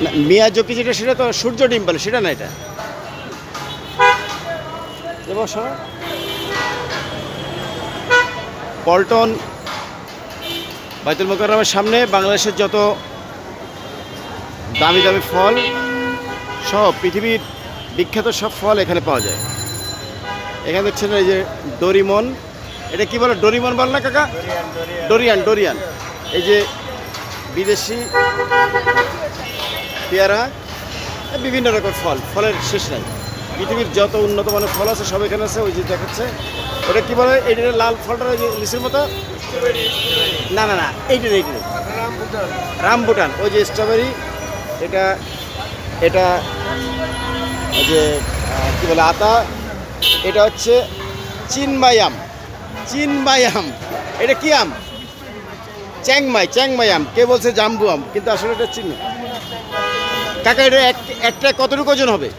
না, মিয়াজকি যেটা সেটা তো সূর্য ডিম বলে, সেটা না এটা। এবছর পল্টন বাইতুল মোকাররমের সামনে বাংলাদেশের যত দামি দামি ফল, সব পৃথিবীর বিখ্যাত সব ফল এখানে পাওয়া যায়। এখানে দেখছেন এই যে ডোরিমন, এটা কি বলে, ডোরিমন বল না কাকা? Dorian, Dorian. এই যে বিদেশি পেয়ারা, বিভিন্ন রকম ফল, ফলের শেষ নাই। পৃথিবীর যত উন্নত মানের ফল আছে সব এখানে আছে। ওই যে দেখাচ্ছে, ওটা কি বলে, এইটা লাল ফলটা ওই যে লিচুর মতো? না না না, এইটা রামবুটান। ওই যে স্ট্রবেরি, এটা এটা ওই যে কী বলে আতা, এটা হচ্ছে চিনমাই আম। চিনমাই আম, এটা কি আম? চ্যাংমাই, চ্যাংমাই আম। কে বলছে জাম্বু আম, কিন্তু আসলে এটা চিন। কাকা এটা একটা কতটুকু ওজন হবে?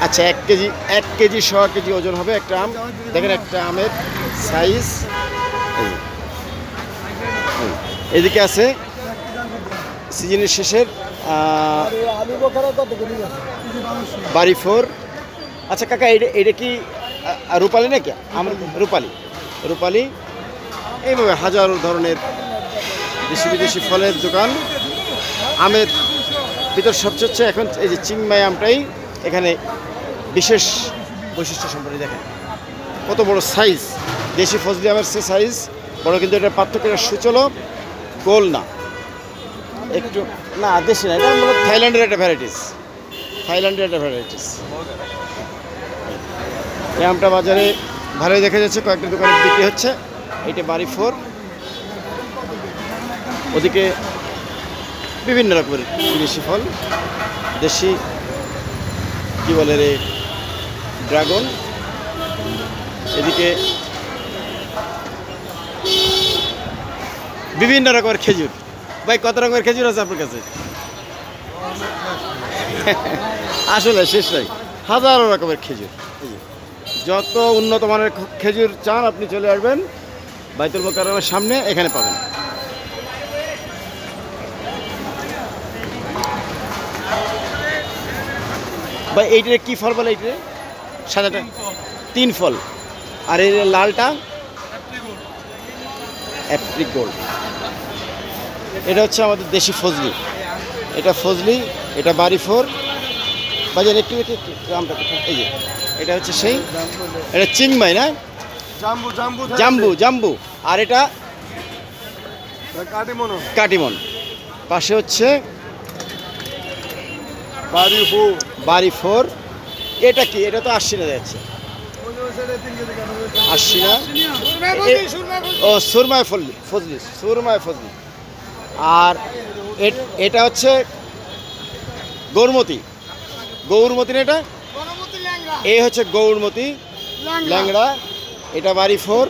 আচ্ছা 1 কেজি, 1 কেজি 100 কেজি ওজন হবে একটা আম। দেখেন একটা আমের সাইজ। এদিকে আছে সিজনের শেষের বাড়ি 4। আচ্ছা কাকা এটা কি রূপালি নাকি? আমার রূপালি, রূপালি। এইভাবে হাজারো ধরনের দেশি বিদেশি ফলের দোকান। আমের ভিতর সবচেয়ে হচ্ছে এখন এই যে চিংমাই আমটাই এখানে বিশেষ বৈশিষ্ট্য সম্পর্কে। দেখেন কত বড় সাইজ, দেশি ফজলি আমের সে সাইজ বড়, কিন্তু এটার পার্থক্যটা সুচলো, গোল না একটু, না দেশি না, এটা মূলত থাইল্যান্ডের একটা ভ্যারাইটিস, থাইল্যান্ডের একটা ভ্যারাইটিস। এই আমটা বাজারে ভালোই দেখা যাচ্ছে, কয়েকটা দোকানে বিক্রি হচ্ছে। এইটা বাড়ি 4। ওদিকে বিভিন্ন রকমের বিদেশি ফল, দেশি কি বলে রে, ড্রাগন। এদিকে বিভিন্ন রকমের খেজুর। ভাই কত রকমের খেজুর আছে আপনার কাছে? আসলে শেষ নাই, হাজারো রকমের খেজুর। যত উন্নত মানের খেজুর চান আপনি চলে আসবেন বাইতুল মোকাররমের সামনে, এখানে পাবেন। ভাই এইটার কি ফল বলে? এইটা সাদাটা 3 ফল, আর এই লালটা অ্যাপ্রিকোট। এটা হচ্ছে আমাদের দেশি ফজলি, এটা ফজলি, এটা বাড়ি 4। বাজার একটু আমটা, এই যে এটা হচ্ছে সেই, এটা চিংমাই না, জাম্বু, জাম্বু, জাম্বু, জাম্বু। আর এটা কাটিমন, কাটিমন। পাশে হচ্ছে বাড়ি 4। এটা কি? এটা তো 80 না যাচ্ছে, 80 না। ও সুরমায় ফজলি, সুরমায় ফজলি। আর এটা হচ্ছে গৌরমতি, গৌরমতি না, এটা এই হচ্ছে গৌরমতি ল্যাংড়া। এটা বাড়ি 4।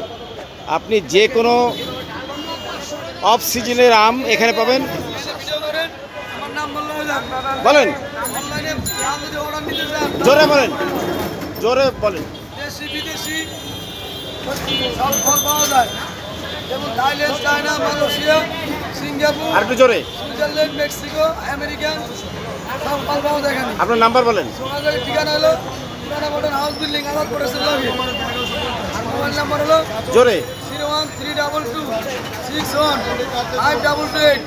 আপনি যে কোনো অফ সিজনের আম এখানে পাবেন। বলেন, জোরে বলেন, জোরে বলেন। দেশি বিদেশি সব ফল পাওয়া যায়, যেমন থাইল্যান্ড, চায়না, মালয়েশিয়া, সিঙ্গাপুর, আর একটু জোরে। সুইজারল্যান্ড, মেক্সিকো, আমেরিকান সব ফল পাওয়া যায় এখানে। আপনার নাম্বার বলেন। যোগাযোগের ঠিকানা হলো পুরানা মডেল হাউস বিল্ডিং, আজাদ পড়েছে লগে। আর মোবাইল নাম্বার হলো জোরে 01322615228।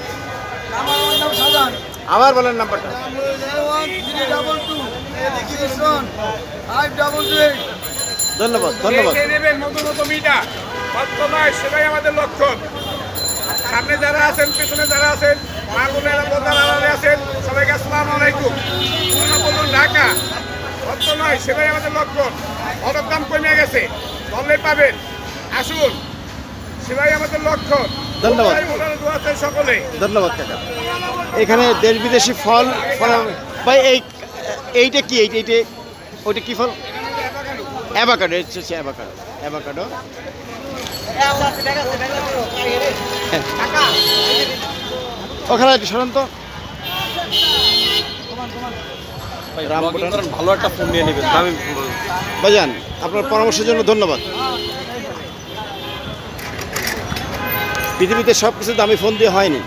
আমার নাম সাজান। আবার বলেন নাম্বারটা। 01322615228। ধন্যবাদ, ধন্যবাদ। নেবেন নতুন নতুন মিটা কত নয়, সেটাই আমাদের লক্ষ্য। সামনে যারা আছেন, পেছনে যারা আছেন, মা বোনেরা পর্দার আড়ালে আছেন, সবাইকে আসসালামু আলাইকুম। বলুন ঢাকা কত নয়, সেটাই আমাদের লক্ষ্য। অটোর দাম কমে গেছে, ধরলে পাবেন, আসুন, সেটাই আমাদের লক্ষ্য। ধন্যবাদ, সকলে ধন্যবাদ কাকা। এখানে দেশ বিদেশি ফল ভাই। এইটা কি? এইটা ওইটা কি ফল? অ্যাভোকাডো, হচ্ছে অ্যাভোকাডো, অ্যাভোকাডো। ওখানে একটু সরান তো। ভালো একটা ফোন নিয়ে নেবেন, দামি ভাইজান, আপনার পরামর্শের জন্য ধন্যবাদ। পৃথিবীতে সব কিছু দামি ফোন দিয়ে হয়নি।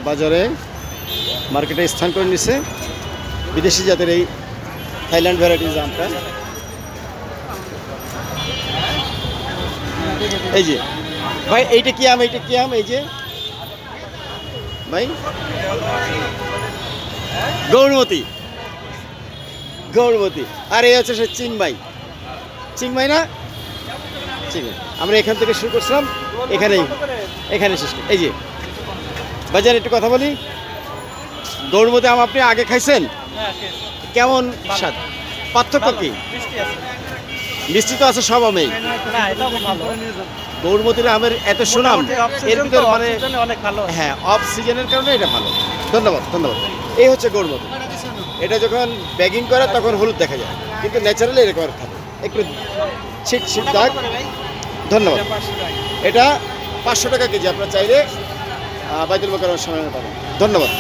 বাজারে মার্কেটে স্থান করে নিচ্ছে বিদেশি জাতের এই থাইল্যান্ড ভ্যারাইটিস আমটা। এই যে ভাই এইটা কি আম, এইটা কি আম? এই যে ভাই গৌরমতি, গৌরমতি। আর এই হচ্ছে সে চিংমাই, চিংমাই না চিংমাই। আমরা এখান থেকে শুরু করছিলাম, এখানে শেষ করি। এই যে বাজার একটু কথা বলি, গৌরমতি আম আপনি আগে খাইছেন? কেমন স্বাদ? পার্থক্য কি? মিষ্টি তো আছে সব আমেই। গৌরমতির আমের এত সুনাম, এর ভিতর মানে হ্যাঁ অফ সিজনের কারণে এটা ভালো। ধন্যবাদ ধন্যবাদ। এই হচ্ছে গৌরমতি। এটা যখন ব্যাগিং করে তখন হলুদ দেখা যায়, কিন্তু ন্যাচারালি এরকম থাকে একটু ছিট ছিট দাগ। ধন্যবাদ। এটা 500 টাকা কেজি, আপনার চাইলে বাইতুল মোকাররমের সামনে পাবেন। ধন্যবাদ।